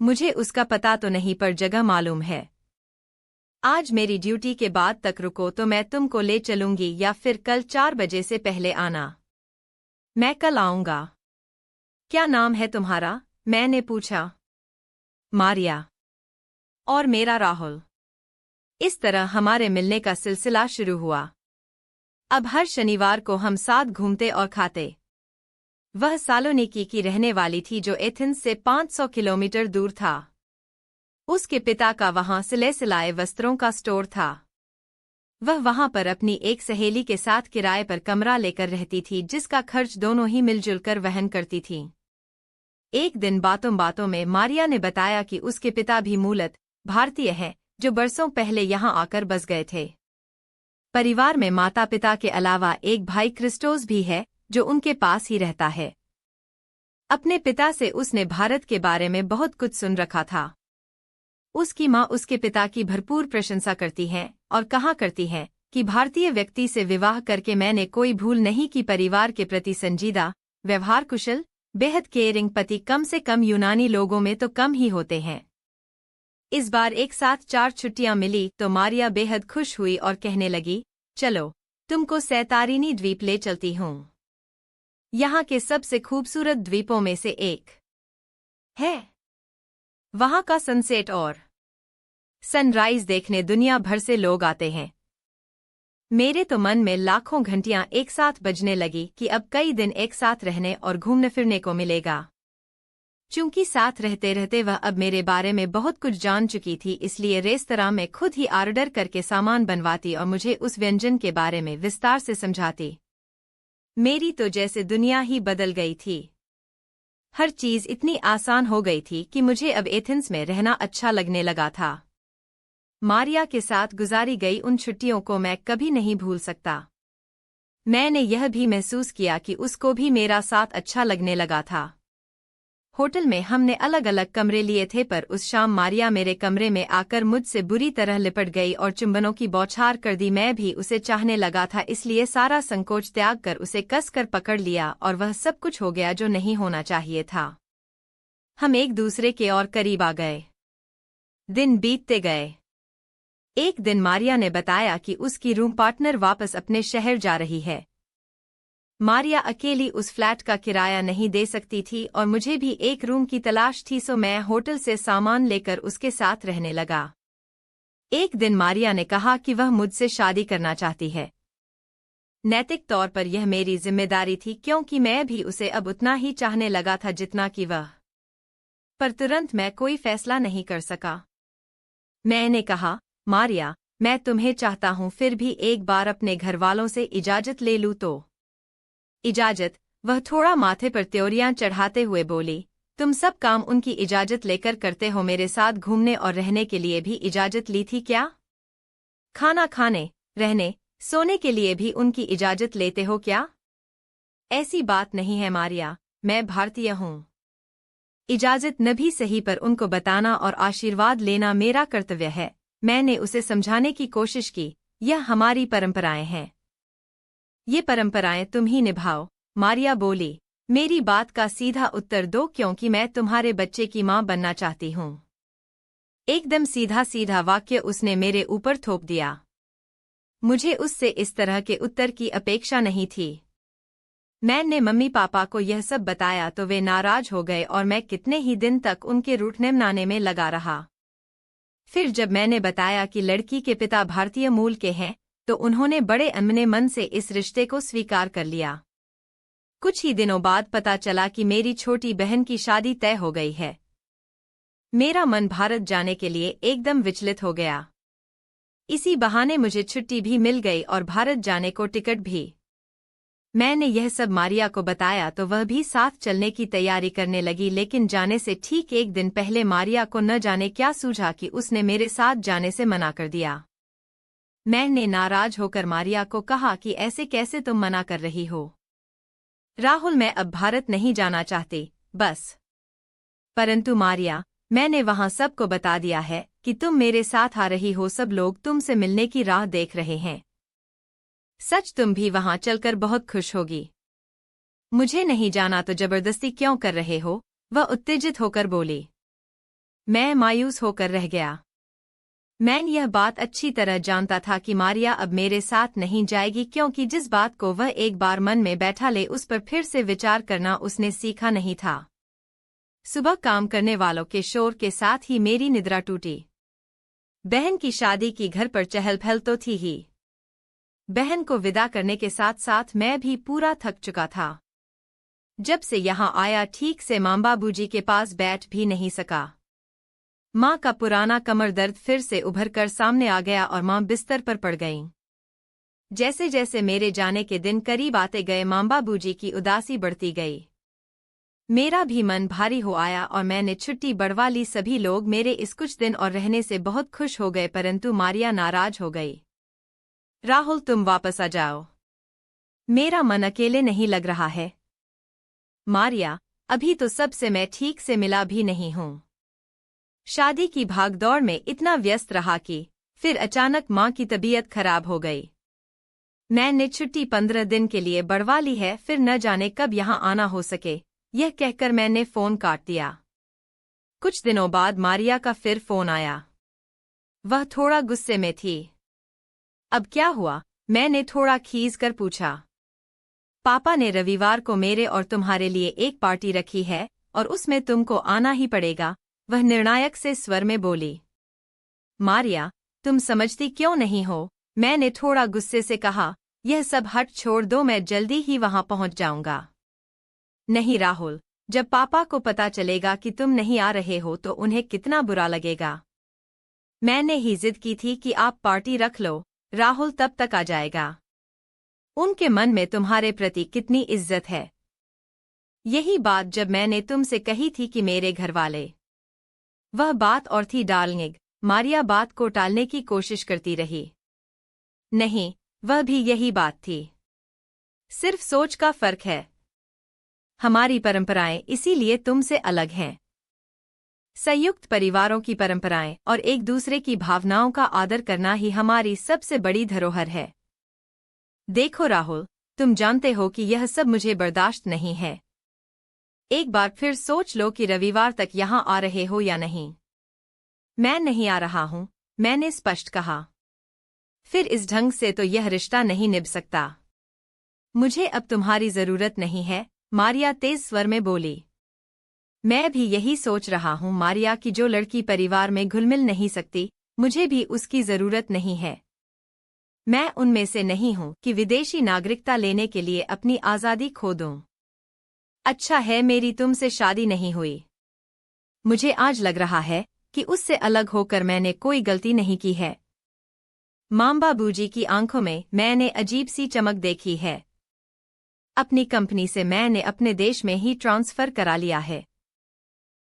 मुझे उसका पता तो नहीं पर जगह मालूम है। आज मेरी ड्यूटी के बाद तक रुको तो मैं तुमको ले चलूंगी या फिर कल 4 बजे से पहले आना। मैं कल आऊंगा। क्या नाम है तुम्हारा? मैंने पूछा। मारिया। और मेरा राहुल। इस तरह हमारे मिलने का सिलसिला शुरू हुआ। अब हर शनिवार को हम साथ घूमते और खाते। वह सालोनिकी की रहने वाली थी जो एथेंस से 500 किलोमीटर दूर था। उसके पिता का वहां सिले-सिलाए वस्त्रों का स्टोर था। वह वहां पर अपनी एक सहेली के साथ किराए पर कमरा लेकर रहती थी जिसका खर्च दोनों ही मिलजुल कर वहन करती थीं। एक दिन बातों बातों में मारिया ने बताया कि उसके पिता भी मूलत भारतीय हैं जो बरसों पहले यहां आकर बस गए थे। परिवार में माता पिता के अलावा एक भाई क्रिस्टोस भी है जो उनके पास ही रहता है। अपने पिता से उसने भारत के बारे में बहुत कुछ सुन रखा था। उसकी माँ उसके पिता की भरपूर प्रशंसा करती हैं और कहा करती हैं कि भारतीय व्यक्ति से विवाह करके मैंने कोई भूल नहीं की। परिवार के प्रति संजीदा, व्यवहार कुशल, बेहद केयरिंग पति कम से कम यूनानी लोगों में तो कम ही होते हैं। इस बार एक साथ 4 छुट्टियां मिली तो मारिया बेहद खुश हुई और कहने लगी, चलो तुमको सैतारिनी द्वीप ले चलती हूँ। यहाँ के सबसे खूबसूरत द्वीपों में से एक है। वहाँ का सनसेट और सनराइज देखने दुनिया भर से लोग आते हैं। मेरे तो मन में लाखों घंटियां एक साथ बजने लगी कि अब कई दिन एक साथ रहने और घूमने फिरने को मिलेगा। चूंकि साथ रहते रहते वह अब मेरे बारे में बहुत कुछ जान चुकी थी, इसलिए रेस्तरां में खुद ही ऑर्डर करके सामान बनवाती और मुझे उस व्यंजन के बारे में विस्तार से समझाती। मेरी तो जैसे दुनिया ही बदल गई थी। हर चीज इतनी आसान हो गई थी कि मुझे अब एथेंस में रहना अच्छा लगने लगा था। मारिया के साथ गुजारी गई उन छुट्टियों को मैं कभी नहीं भूल सकता। मैंने यह भी महसूस किया कि उसको भी मेरा साथ अच्छा लगने लगा था। होटल में हमने अलग अलग कमरे लिए थे पर उस शाम मारिया मेरे कमरे में आकर मुझसे बुरी तरह लिपट गई और चुंबनों की बौछार कर दी। मैं भी उसे चाहने लगा था, इसलिए सारा संकोच त्याग कर उसे कसकर पकड़ लिया और वह सब कुछ हो गया जो नहीं होना चाहिए था। हम एक दूसरे के और करीब आ गए। दिन बीतते गए। एक दिन मारिया ने बताया कि उसकी रूम पार्टनर वापस अपने शहर जा रही है। मारिया अकेली उस फ्लैट का किराया नहीं दे सकती थी और मुझे भी एक रूम की तलाश थी, सो मैं होटल से सामान लेकर उसके साथ रहने लगा। एक दिन मारिया ने कहा कि वह मुझसे शादी करना चाहती है। नैतिक तौर पर यह मेरी जिम्मेदारी थी क्योंकि मैं भी उसे अब उतना ही चाहने लगा था जितना कि वह। पर तुरंत मैं कोई फैसला नहीं कर सका। मैंने कहा, मारिया, मैं तुम्हें चाहता हूं, फिर भी एक बार अपने घरवालों से इजाजत ले लूं तो। इजाजत? वह थोड़ा माथे पर त्योरियां चढ़ाते हुए बोली, तुम सब काम उनकी इजाजत लेकर करते हो, मेरे साथ घूमने और रहने के लिए भी इजाजत ली थी क्या? खाना खाने, रहने, सोने के लिए भी उनकी इजाजत लेते हो क्या? ऐसी बात नहीं है मारिया, मैं भारतीय हूँ। इजाजत न भी सही पर उनको बताना और आशीर्वाद लेना मेरा कर्तव्य है। मैंने उसे समझाने की कोशिश की, यह हमारी परंपराएं हैं। ये परंपराएं तुम ही निभाओ, मारिया बोली। मेरी बात का सीधा उत्तर दो क्योंकि मैं तुम्हारे बच्चे की मां बनना चाहती हूँ। एकदम सीधा सीधा वाक्य उसने मेरे ऊपर थोप दिया। मुझे उससे इस तरह के उत्तर की अपेक्षा नहीं थी। मैंने मम्मी पापा को यह सब बताया तो वे नाराज हो गए और मैं कितने ही दिन तक उनके रूठने मनाने में लगा रहा। फिर जब मैंने बताया कि लड़की के पिता भारतीय मूल के हैं तो उन्होंने बड़े अनमने मन से इस रिश्ते को स्वीकार कर लिया। कुछ ही दिनों बाद पता चला कि मेरी छोटी बहन की शादी तय हो गई है। मेरा मन भारत जाने के लिए एकदम विचलित हो गया। इसी बहाने मुझे छुट्टी भी मिल गई और भारत जाने को टिकट भी। मैंने यह सब मारिया को बताया तो वह भी साथ चलने की तैयारी करने लगी, लेकिन जाने से ठीक एक दिन पहले मारिया को न जाने क्या सूझा कि उसने मेरे साथ जाने से मना कर दिया। मैंने नाराज होकर मारिया को कहा कि ऐसे कैसे तुम मना कर रही हो? राहुल, मैं अब भारत नहीं जाना चाहती, बस। परंतु मारिया, मैंने वहां सबको बता दिया है कि तुम मेरे साथ आ रही हो, सब लोग तुमसे मिलने की राह देख रहे हैं। सच, तुम भी वहां चलकर बहुत खुश होगी। मुझे नहीं जाना तो जबरदस्ती क्यों कर रहे हो? वह उत्तेजित होकर बोली। मैं मायूस होकर रह गया। मैं यह बात अच्छी तरह जानता था कि मारिया अब मेरे साथ नहीं जाएगी, क्योंकि जिस बात को वह एक बार मन में बैठा ले उस पर फिर से विचार करना उसने सीखा नहीं था। सुबह काम करने वालों के शोर के साथ ही मेरी निद्रा टूटी। बहन की शादी की घर पर चहल पहल तो थी ही। बहन को विदा करने के साथ साथ मैं भी पूरा थक चुका था। जब से यहाँ आया ठीक से माँ बाबूजी के पास बैठ भी नहीं सका। माँ का पुराना कमर दर्द फिर से उभर कर सामने आ गया और माँ बिस्तर पर पड़ गईं। जैसे जैसे मेरे जाने के दिन करीब आते गए माँ बाबूजी की उदासी बढ़ती गई। मेरा भी मन भारी हो आया और मैंने छुट्टी बढ़वा ली। सभी लोग मेरे इस कुछ दिन और रहने से बहुत खुश हो गए, परंतु मारिया नाराज हो गई। राहुल, तुम वापस आ जाओ, मेरा मन अकेले नहीं लग रहा है। मारिया, अभी तो सबसे मैं ठीक से मिला भी नहीं हूँ। शादी की भागदौड़ में इतना व्यस्त रहा कि फिर अचानक माँ की तबीयत खराब हो गई। मैंने छुट्टी 15 दिन के लिए बढ़वा ली है, फिर न जाने कब यहाँ आना हो सके। यह कहकर मैंने फोन काट दिया। कुछ दिनों बाद मारिया का फिर फोन आया। वह थोड़ा गुस्से में थी। अब क्या हुआ? मैंने थोड़ा खींच कर पूछा। पापा ने रविवार को मेरे और तुम्हारे लिए एक पार्टी रखी है और उसमें तुमको आना ही पड़ेगा, वह निर्णायक से स्वर में बोली। मारिया, तुम समझती क्यों नहीं हो? मैंने थोड़ा गुस्से से कहा। यह सब हट छोड़ दो, मैं जल्दी ही वहां पहुंच जाऊंगा। नहीं राहुल, जब पापा को पता चलेगा कि तुम नहीं आ रहे हो तो उन्हें कितना बुरा लगेगा। मैंने ही जिद की थी कि आप पार्टी रख लो, राहुल तब तक आ जाएगा। उनके मन में तुम्हारे प्रति कितनी इज्जत है। यही बात जब मैंने तुमसे कही थी कि मेरे घरवाले। वह बात और थी डार्लिंग। मारिया बात को टालने की कोशिश करती रही। नहीं, वह भी यही बात थी। सिर्फ सोच का फर्क है। हमारी परंपराएं इसीलिए तुमसे अलग हैं। संयुक्त परिवारों की परंपराएं और एक दूसरे की भावनाओं का आदर करना ही हमारी सबसे बड़ी धरोहर है। देखो राहुल, तुम जानते हो कि यह सब मुझे बर्दाश्त नहीं है। एक बार फिर सोच लो कि रविवार तक यहाँ आ रहे हो या नहीं। मैं नहीं आ रहा हूँ, मैंने स्पष्ट कहा। फिर इस ढंग से तो यह रिश्ता नहीं निभ सकता। मुझे अब तुम्हारी जरूरत नहीं है, मारिया तेज स्वर में बोली। मैं भी यही सोच रहा हूँ मारिया की जो लड़की परिवार में घुल मिल नहीं सकती, मुझे भी उसकी जरूरत नहीं है। मैं उनमें से नहीं हूँ कि विदेशी नागरिकता लेने के लिए अपनी आज़ादी खो दूँ। अच्छा है मेरी तुमसे शादी नहीं हुई। मुझे आज लग रहा है कि उससे अलग होकर मैंने कोई गलती नहीं की है। माँ बाबूजी की आंखों में मैंने अजीब सी चमक देखी है। अपनी कंपनी से मैंने अपने देश में ही ट्रांसफर करा लिया है।